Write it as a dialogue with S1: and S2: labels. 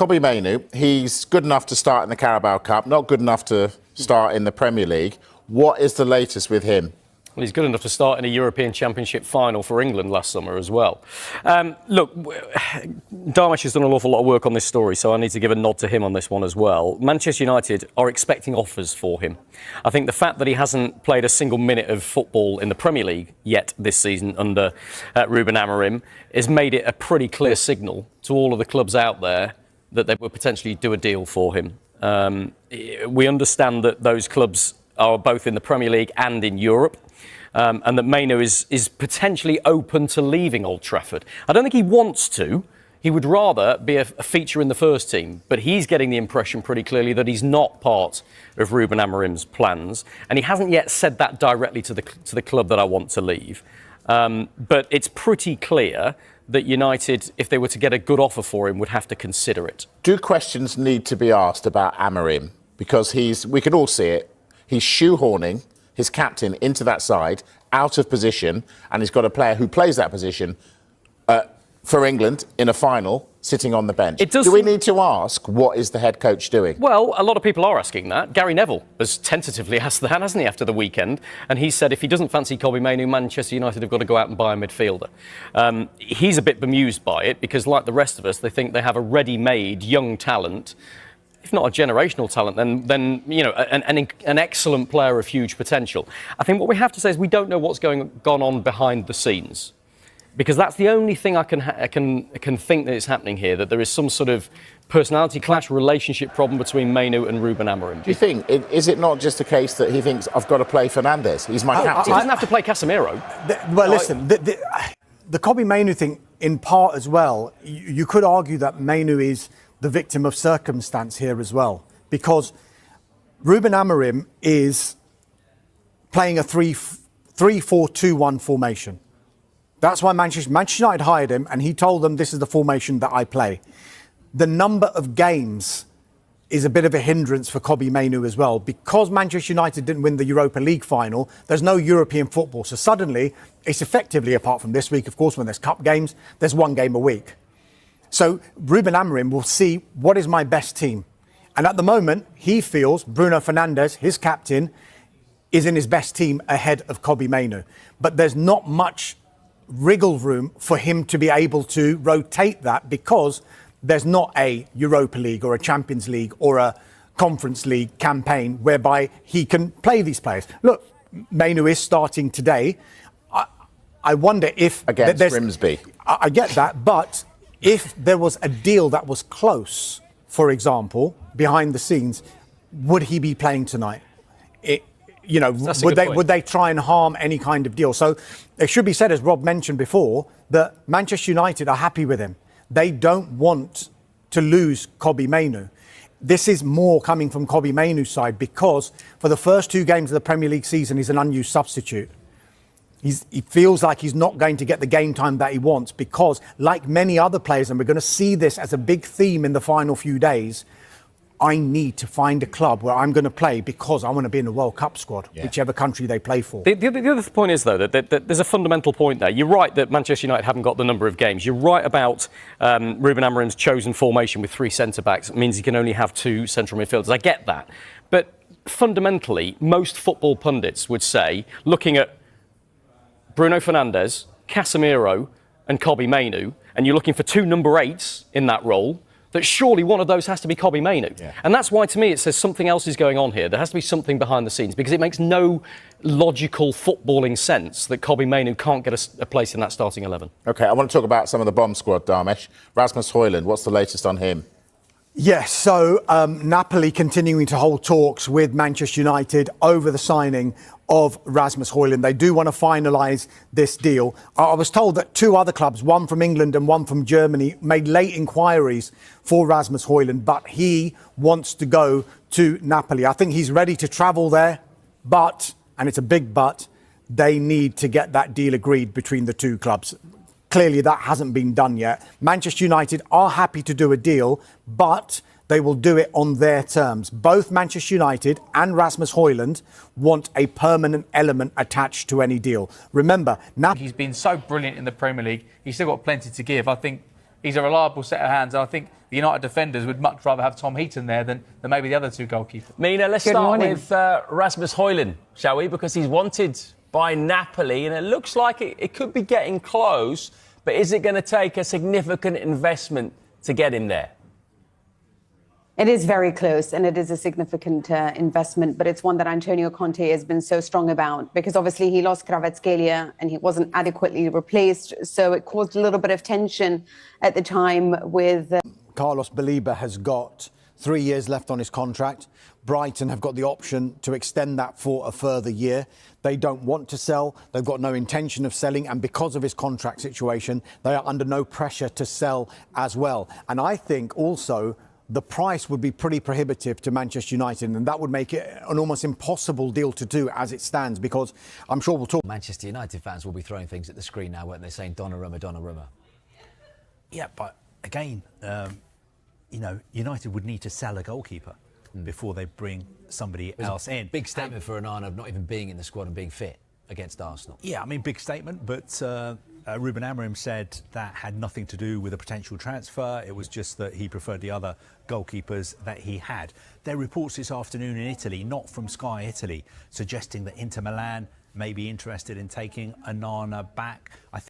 S1: Kobbie Mainoo, he's good enough to start in the Carabao Cup, not good enough to start in the Premier League. What is the latest with him?
S2: Well, he's good enough to start in a European Championship final for England last summer as well. Look, Darmish has done an awful lot of work on this story, so I need to give a nod to him on this one as well. Manchester United are expecting offers for him. I think the fact that he hasn't played a single minute of football in the Premier League yet this season under Ruben Amorim has made it a pretty clear signal to all of the clubs out there that they would potentially do a deal for him. We understand that those clubs are both in the Premier League and in Europe. And that Mainoo is potentially open to leaving Old Trafford. I don't think he wants to. He would rather be a feature in the first team. But he's getting the impression pretty clearly that he's not part of Ruben Amorim's plans. And he hasn't yet said that directly to the club that I want to leave. But it's pretty clear that United, if they were to get a good offer for him, would have to consider it. Do questions need to be asked about Amorim? Because we can all see it, he's shoehorning his captain into that side, out of position, and he's got a player who plays that position for England in a final, sitting on the bench. Do we need to ask, what is the head coach doing? Well, a lot of people are asking that. Gary Neville has tentatively asked that, hasn't he, after the weekend? And he said if he doesn't fancy Kobbie Mainoo, Manchester United have got to go out and buy a midfielder. He's a bit bemused by it, because like the rest of us, they think they have a ready-made young talent, if not a generational talent, then you know, an excellent player of huge potential. I think what we have to say is we don't know what's gone on behind the scenes, because that's the only thing I can think that is happening here, that there is some sort of personality clash, relationship problem between Mainoo and Ruben Amorim. Do you think, is it not just a case that he thinks, I've got to play Fernandes, he's my captain? He doesn't have to play Casemiro.
S3: Listen, the Kobbie Mainoo thing, in part as well, you could argue that Mainoo is the victim of circumstance here as well, because Ruben Amorim is playing a 3-4-2-1 formation. That's why Manchester United hired him, and he told them, this is the formation that I play. The number of games is a bit of a hindrance for Kobbie Mainoo as well. Because Manchester United didn't win the Europa League final, there's no European football. So suddenly, it's effectively, apart from this week, of course, when there's cup games, there's one game a week. So Ruben Amorim will see, what is my best team? And at the moment, he feels Bruno Fernandes, his captain, is in his best team ahead of Kobbie Mainoo. But there's not much wriggle room for him to be able to rotate that, because there's not a Europa League or a Champions League or a Conference League campaign whereby he can play these players. Look, Mainoo is starting today. I wonder if...
S1: Against Grimsby.
S3: I get that, but if there was a deal that was close, for example, behind the scenes, would he be playing tonight? Would they try and harm any kind of deal? So it should be said, as Rob mentioned before, that Manchester United are happy with him. They don't want to lose Kobbie Mainoo. This is more coming from Kobbie Mainoo's side, because for the first two games of the Premier League season, he's an unused substitute. He feels like he's not going to get the game time that he wants, because, like many other players, and we're going to see this as a big theme in the final few days, I need to find a club where I'm going to play because I want to be in the World Cup squad, whichever country they play for.
S2: The other point is, though, that there's a fundamental point there. You're right that Manchester United haven't got the number of games. You're right about Ruben Amorim's chosen formation with three centre-backs. It means he can only have two central midfielders. I get that. But fundamentally, most football pundits would say, looking at Bruno Fernandes, Casemiro and Kobbie Mainoo, and you're looking for two number 8s in that role, that surely one of those has to be Kobbie Mainoo. Yeah. And that's why, to me, it says something else is going on here. There has to be something behind the scenes, because it makes no logical footballing sense that Kobbie Mainoo can't get a place in that starting 11. OK, I want to talk about some of the bomb squad, Darmish. Rasmus Højlund, what's the latest on him?
S3: Yes, so Napoli continuing to hold talks with Manchester United over the signing of Rasmus Højlund. They do want to finalise this deal. I was told that two other clubs, one from England and one from Germany, made late inquiries for Rasmus Højlund, but he wants to go to Napoli. I think he's ready to travel there, but, and it's a big but, they need to get that deal agreed between the two clubs. Clearly, that hasn't been done yet. Manchester United are happy to do a deal, but they will do it on their terms. Both Manchester United and Rasmus Højlund want a permanent element attached to any deal. Remember, now
S4: he's been so brilliant in the Premier League. He's still got plenty to give. I think he's a reliable set of hands. And I think the United defenders would much rather have Tom Heaton there than maybe the other two goalkeepers.
S5: Mina, let's start with Rasmus Højlund, shall we? Because he's wanted by Napoli, and it looks like it could be getting close. But is it going to take a significant investment to get him there?
S6: It is very close, and it is a significant investment, but it's one that Antonio Conte has been so strong about, because obviously he lost Kvaratskhelia and he wasn't adequately replaced, so it caused a little bit of tension at the time with...
S3: Carlos Baleba has got 3 years left on his contract. Brighton have got the option to extend that for a further year. They don't want to sell. They've got no intention of selling. And because of his contract situation, they are under no pressure to sell as well. And I think also the price would be pretty prohibitive to Manchester United, and that would make it an almost impossible deal to do as it stands, because I'm sure we'll talk...
S7: Manchester United fans will be throwing things at the screen now, won't they, saying Donnarumma, Donnarumma.
S8: Yeah, but again, you know, United would need to sell a goalkeeper before they bring somebody else in.
S7: Big statement for Onana not even being in the squad and being fit against Arsenal.
S8: Yeah, I mean, big statement, but Ruben Amorim said that had nothing to do with a potential transfer. It was just that he preferred the other goalkeepers that he had. There are reports this afternoon in Italy, not from Sky Italy, suggesting that Inter Milan may be interested in taking Onana back. I think